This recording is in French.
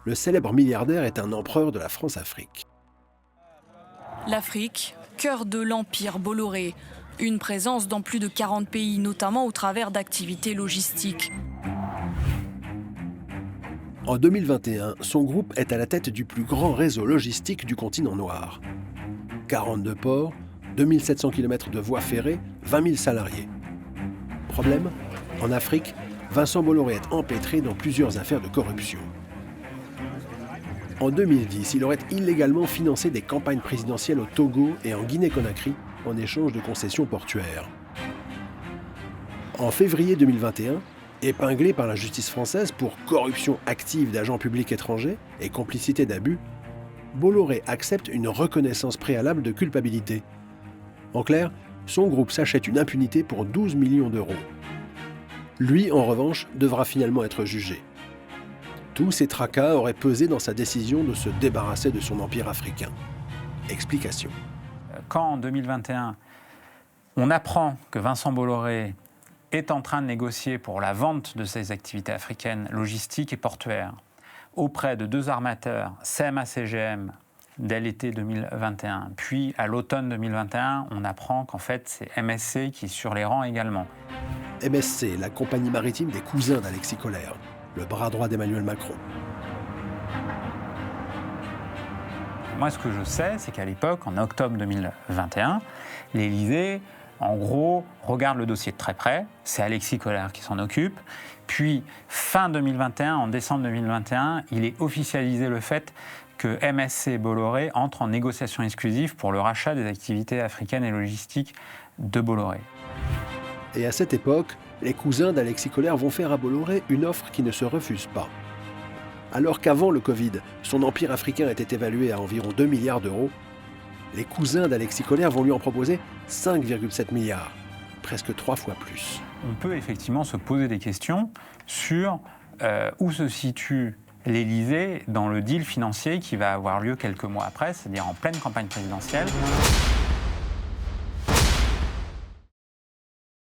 le célèbre milliardaire est un empereur de la France-Afrique. L'Afrique, cœur de l'empire Bolloré. Une présence dans plus de 40 pays, notamment au travers d'activités logistiques. En 2021, son groupe est à la tête du plus grand réseau logistique du continent noir. 42 ports, 2700 km de voies ferrées, 20 000 salariés. Problème ? En Afrique, Vincent Bolloré est empêtré dans plusieurs affaires de corruption. En 2010, il aurait illégalement financé des campagnes présidentielles au Togo et en Guinée-Conakry en échange de concessions portuaires. En février 2021, épinglé par la justice française pour corruption active d'agents publics étrangers et complicité d'abus, Bolloré accepte une reconnaissance préalable de culpabilité. En clair, son groupe s'achète une impunité pour 12 millions d'euros. Lui, en revanche, devra finalement être jugé. Tous ces tracas auraient pesé dans sa décision de se débarrasser de son empire africain. Explication. Quand en 2021, on apprend que Vincent Bolloré est en train de négocier pour la vente de ses activités africaines logistiques et portuaires auprès de deux armateurs, CMA-CGM, dès l'été 2021, puis à l'automne 2021, on apprend qu'en fait c'est MSC qui est sur les rangs également. MSC, la compagnie maritime des cousins d'Alexis Kohler, le bras droit d'Emmanuel Macron. Moi, ce que je sais, c'est qu'à l'époque, en octobre 2021, l'Élysée, en gros, regarde le dossier de très près. C'est Alexis Kohler qui s'en occupe. Puis, fin 2021, en décembre 2021, il est officialisé le fait que MSC et Bolloré entrent en négociation exclusive pour le rachat des activités africaines et logistiques de Bolloré. Et à cette époque, les cousins d'Alexis Kohler vont faire à Bolloré une offre qui ne se refuse pas. Alors qu'avant le Covid, son empire africain était évalué à environ 2 milliards d'euros, les cousins d'Alexis Kohler vont lui en proposer 5,7 milliards, presque 3 fois plus. On peut effectivement se poser des questions sur où se situe l'Élysée dans le deal financier qui va avoir lieu quelques mois après, c'est-à-dire en pleine campagne présidentielle.